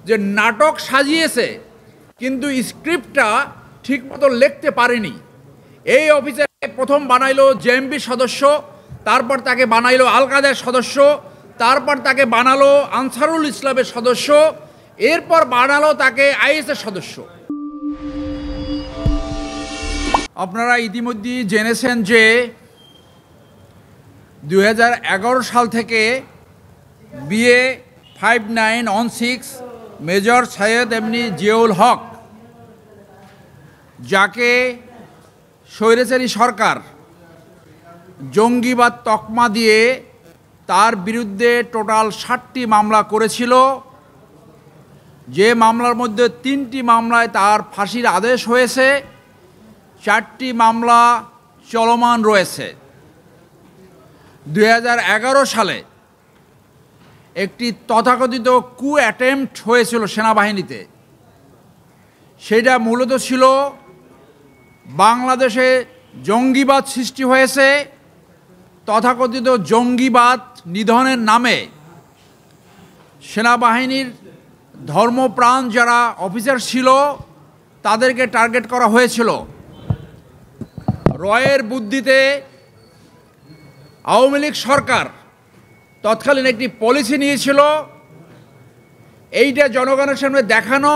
যে নাটক সাজিয়েছে কিন্তু স্ক্রিপ্টটা ঠিকমতো লিখতে পারেনি। এই অফিসারকে প্রথম বানাইলো জেএমবি সদস্য, তারপর তাকে বানাইলো আল কায়দার সদস্য, তারপর তাকে বানালো আনসারুল ইসলামের সদস্য, এরপর বানালো তাকে আইএসের সদস্য। আপনারা ইতিমধ্যেই জেনেছেন যে 2011 সাল থেকে বিএ 5916 মেজর সৈয়দ এমনি জিয়াউল হক, যাকে স্বৈরাচারী সরকার জঙ্গিবাদ তকমা দিয়ে তার বিরুদ্ধে টোটাল 60টি মামলা করেছিল, যে মামলার মধ্যে 3টি মামলায় তার ফাঁসির আদেশ হয়েছে, 4টি মামলা চলমান রয়েছে। 2011 সালে একটি তথাকথিত কু অ্যাটেম্পট হয়েছিল সেনাবাহিনীতে। সেটা মূলত ছিল বাংলাদেশে জঙ্গিবাদ সৃষ্টি হয়েছে, তথাকথিত জঙ্গিবাদ নিধনের নামে সেনাবাহিনীর ধর্মপ্রাণ যারা অফিসার ছিল তাদেরকে টার্গেট করা হয়েছিল। রয়ের বুদ্ধিতে আওয়ামী লীগ সরকার তৎকালীন একটি পলিসি নিয়েছিল, এইটা জনগণের সামনে দেখানো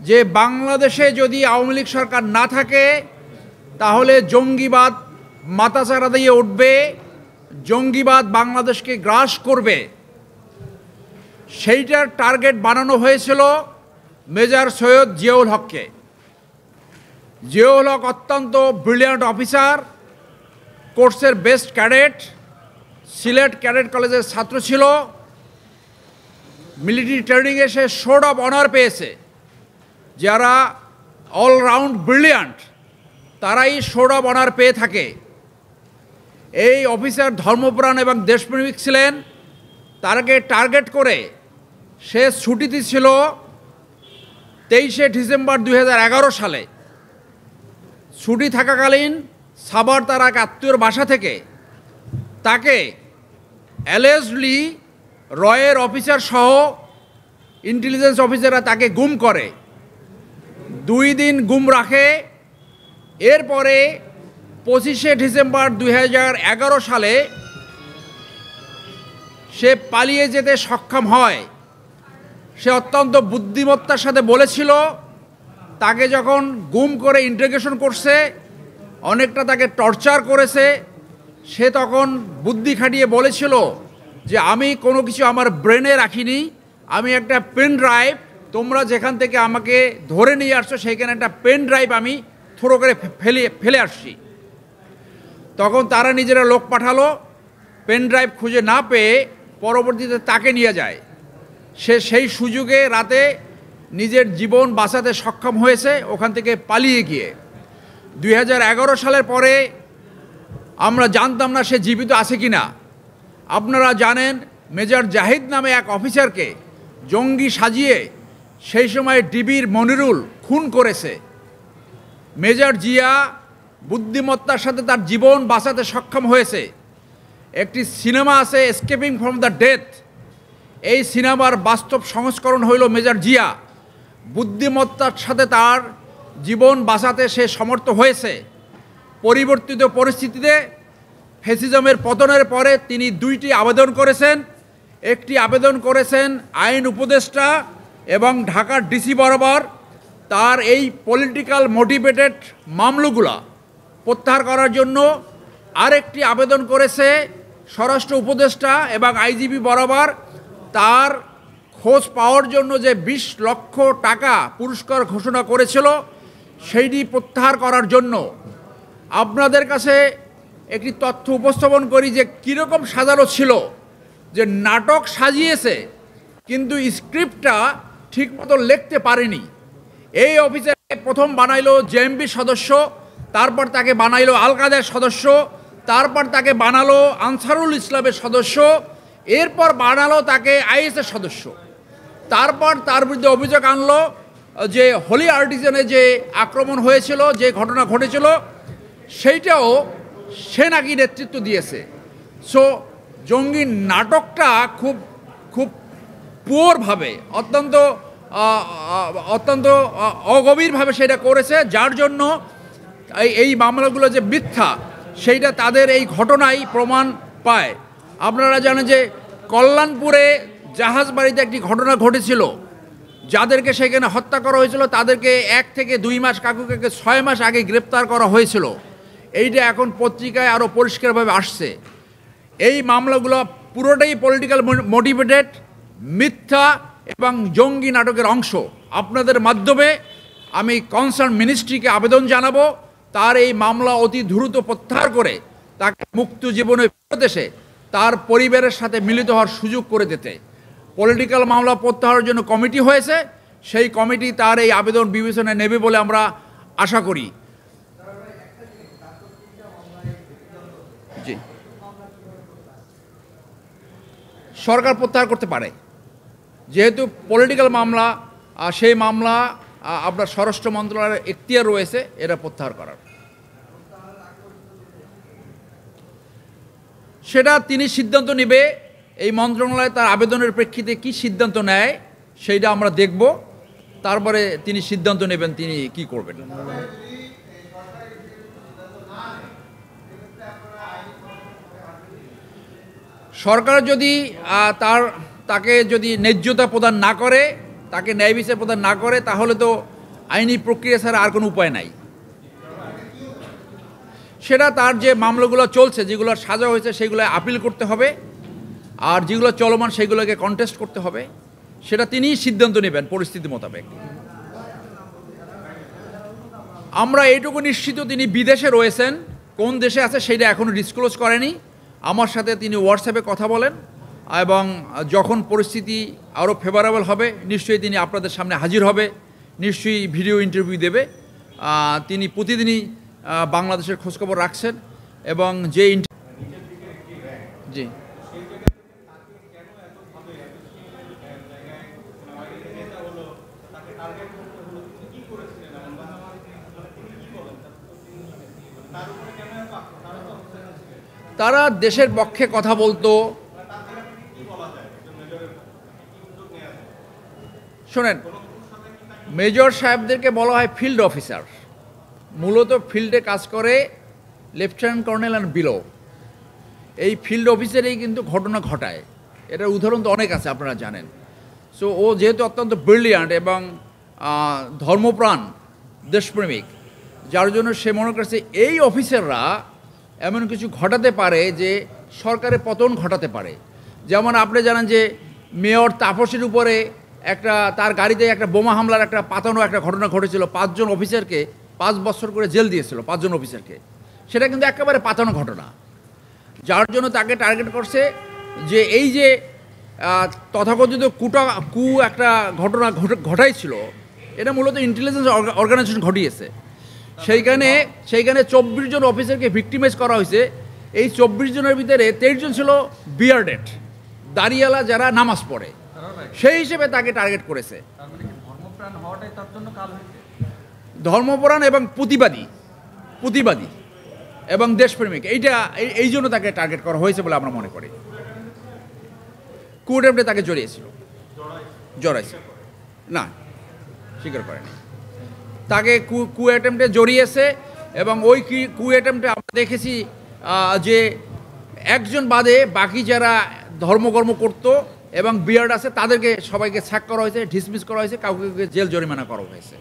যে বাংলাদেশে যদি আওয়ামী লীগ সরকার না থাকে তাহলে জঙ্গিবাদ মাথাচাড়া দিয়ে উঠবে, জঙ্গিবাদ বাংলাদেশকে গ্রাস করবে। সেইটার টার্গেট বানানো হয়েছিল মেজর সৈয়দ জিয়াউল হককে। জিয়াউল হক অত্যন্ত ব্রিলিয়ান্ট অফিসার, কোর্সের বেস্ট ক্যাডেট, সিলেট ক্যাডেট কলেজের ছাত্র ছিল। মিলিটারি ট্রেনিংয়ে সে সোর্ড অফ অনার পেয়েছে। যারা অলরাউন্ড ব্রিলিয়ান্ট তারাই সোর্ড অফ অনার পেয়ে থাকে। এই অফিসার ধর্মপ্রাণ এবং দেশপ্রেমিক ছিলেন। তাকে টার্গেট করে সে ছুটিতে ছিল 23শে ডিসেম্বর 2011 সালে। ছুটি থাকাকালীন সাভার তার এক আত্মীয়র বাসা থেকে তাকে অ্যালেজলি রয়ের অফিসার সহ ইন্টেলিজেন্স অফিসাররা তাকে গুম করে। 2 দিন গুম রাখে। এরপরে 25শে ডিসেম্বর 2011 সালে সে পালিয়ে যেতে সক্ষম হয়। সে অত্যন্ত বুদ্ধিমত্তার সাথে বলেছিল, তাকে যখন গুম করে ইন্টারোগেশন করছে, অনেকটা তাকে টর্চার করেছে, সে তখন বুদ্ধি খাটিয়ে বলেছিল যে আমি কোনো কিছু আমার ব্রেনে রাখিনি, আমি একটা পেন ড্রাইভ, তোমরা যেখান থেকে আমাকে ধরে নিয়ে আসছো সেইখানে একটা পেন ড্রাইভ আমি থ্রো করে ফেলে আসছি। তখন তারা নিজেরা লোক পাঠালো, পেন ড্রাইভ খুঁজে না পেয়ে পরবর্তীতে তাকে নিয়ে যায়। সে সেই সুযোগে রাতে নিজের জীবন বাঁচাতে সক্ষম হয়েছে ওখান থেকে পালিয়ে গিয়ে। 2011 সালের পরে আমরা জানতাম না সে জীবিত আছে কি না। আপনারা জানেন মেজর জাহিদ নামে এক অফিসারকে জঙ্গি সাজিয়ে সেই সময় ডিবির মনিরুল খুন করেছে। মেজর জিয়া বুদ্ধিমত্তার সাথে তার জীবন বাঁচাতে সক্ষম হয়েছে। একটি সিনেমা আছে এস্কেপিং ফ্রম দ্য ডেথ, এই সিনেমার বাস্তব সংস্করণ হইল মেজর জিয়া। বুদ্ধিমত্তার সাথে তার জীবন বাঁচাতে সে সমর্থ হয়েছে। পরিবর্তিত পরিস্থিতিতে ফ্যাসিজমের পতনের পরে তিনি 2টি আবেদন করেছেন। একটি আবেদন করেছেন আইন উপদেষ্টা এবং ঢাকার ডিসি বরাবর তার এই পলিটিক্যাল মোটিভেটেড মামলাগুলা প্রত্যাহার করার জন্য। আরেকটি আবেদন করেছে স্বরাষ্ট্র উপদেষ্টা এবং আইজিপি বরাবর তার খোঁজ পাওয়ার জন্য যে 20 লক্ষ টাকা পুরস্কার ঘোষণা করেছিল সেইটি প্রত্যাহার করার জন্য। আপনাদের কাছে একটি তথ্য উপস্থাপন করি যে কীরকম সাজানো ছিল, যে নাটক সাজিয়েছে কিন্তু স্ক্রিপ্টটা ঠিকমতো লিখতে পারেনি। এই অফিসারকে প্রথম বানাইলো জেএমবি সদস্য, তারপর তাকে বানাইলো আল কায়দার সদস্য, তারপর তাকে বানালো আনসারুল ইসলামের সদস্য, এরপর বানালো তাকে আইএসের সদস্য। তারপর তার বিরুদ্ধে অভিযোগ আনলো যে হোলি আর্টিজানে যে আক্রমণ হয়েছিল, যে ঘটনা ঘটেছিল, সেইটাও সে নাকি নেতৃত্ব দিয়েছে। সো জঙ্গি নাটকটা খুব খুব পুয়ারভাবে অত্যন্ত অত্যন্ত অগভীরভাবে সেটা করেছে, যার জন্য এই মামলাগুলো যে মিথ্যা সেইটা তাদের এই ঘটনাই প্রমাণ পায়। আপনারা জানেন যে কল্যাণপুরে জাহাজবাড়িতে একটি ঘটনা ঘটেছিল, যাদেরকে সেখানে হত্যা করা হয়েছিল তাদেরকে 1 থেকে 2 মাস, কাকুকে 6 মাস আগে গ্রেপ্তার করা হয়েছিল। এইটা এখন পত্রিকায় আরও পরিষ্কারভাবে আসছে। এই মামলাগুলো পুরোটাই পলিটিক্যাল মোটিভেটেড, মিথ্যা এবং জঙ্গি নাটকের অংশ। আপনাদের মাধ্যমে আমি কনসার্ন মিনিস্ট্রিকে আবেদন জানাবো তার এই মামলা অতি দ্রুত প্রত্যাহার করে তাকে মুক্ত জীবনে ফেরত এসে তার পরিবারের সাথে মিলিত হওয়ার সুযোগ করে দিতে। পলিটিক্যাল মামলা প্রত্যাহারের জন্য কমিটি হয়েছে, সেই কমিটি তার এই আবেদন বিবেচনায় নেবে বলে আমরা আশা করি। জি, সরকার প্রত্যাহার করতে পারে, যেহেতু পলিটিক্যাল মামলা, সেই মামলা আপনার স্বরাষ্ট্র মন্ত্রণালয়ের এখতিয়ার রয়েছে এরা প্রত্যাহার করার। সেটা তিনি সিদ্ধান্ত নেবে। এই মন্ত্রণালয় তার আবেদনের প্রেক্ষিতে কি সিদ্ধান্ত নেয় সেইটা আমরা দেখব, তারপরে তিনি সিদ্ধান্ত নেবেন তিনি কি করবেন। সরকার যদি তাকে যদি ন্যায্যতা প্রদান না করে, তাকে ন্যায় বিচার প্রদান না করে, তাহলে তো আইনি প্রক্রিয়া ছাড়া আর কোনো উপায় নাই। সেটা তার যে মামলাগুলো চলছে, যেগুলো সাজা হয়েছে সেগুলো আপিল করতে হবে, আর যেগুলো চলমান সেগুলোকে কন্টেস্ট করতে হবে। সেটা তিনিই সিদ্ধান্ত নেবেন পরিস্থিতি মোতাবেক। আমরা এইটুকু নিশ্চিত তিনি বিদেশে রয়েছেন, কোন দেশে আছে সেটা এখনও ডিসক্লোজ করেনি। আমার সাথে তিনি হোয়াটসঅ্যাপে কথা বলেন, এবং যখন পরিস্থিতি আরও ফেভারেবল হবে নিশ্চয়ই তিনি আপনাদের সামনে হাজির হবে, নিশ্চয়ই ভিডিও ইন্টারভিউ দেবে। তিনি প্রতিদিনই বাংলাদেশের খোঁজখবর রাখছেন, এবং যে জি তারা দেশের পক্ষে কথা বলতো। শোনেন, মেজর সাহেবদেরকে বলা হয় ফিল্ড অফিসার, মূলত ফিল্ডে কাজ করে লেফটেন্যান্ট কর্নেল অ্যান্ড বিলো। এই ফিল্ড অফিসারেই কিন্তু ঘটনা ঘটায়। এটার উদাহরণ তো অনেক আছে, আপনারা জানেন। সো ও যেহেতু অত্যন্ত ব্রিলিয়ান্ট এবং ধর্মপ্রাণ, দেশপ্রেমিক, যার জন্য সে মনে করছে এই অফিসাররা এমন কিছু ঘটাতে পারে যে সরকারের পতন ঘটাতে পারে। যেমন আপনি জানেন যে মেয়র তাপসের উপরে তার গাড়িতে একটা বোমা হামলার পাতানো একটা ঘটনা ঘটেছিল। 5 জন অফিসারকে 5 বছর করে জেল দিয়েছিল, 5 জন অফিসারকে। সেটা কিন্তু একেবারে পাতানো ঘটনা, যার জন্য তাকে টার্গেট করছে যে এই যে তথাকথিত একটা ঘটনা ঘটাইছিল, এটা মূলত ইন্টেলিজেন্স অর্গানাইজেশন ঘটিয়েছে। সেইখানে 24 জন অফিসারকে ভিক্টিমাইজ করা হয়েছে। এই 24 জনের ভিতরে 23 জন ছিল বিয়ার্ডেড, দাড়িওয়ালা, যারা নামাজ পড়ে। সেই হিসেবে তাকে টার্গেট করেছে। ধর্মপ্রাণ এবং প্রতিবাদী এবং দেশপ্রেমিক, এই জন্য তাকে টার্গেট করা হয়েছে বলে আমরা মনে করি। কু অ্যাটেম্পটে তাকে জড়াইছে না, স্বীকার করেনি। তাকে কু অ্যাটেম্পটে জড়িয়েছে, এবং ওই কু অ্যাটেম্পটে আমরা দেখেছি যে একজন বাদে বাকি যারা ধর্মকর্ম করত এবং বিয়ার্ড আছে তাদেরকে সবাইকে স্যাক করা হয়েছে, ডিসমিস করা হয়েছে, কাউকে জেল জরিমানা করা হয়েছে।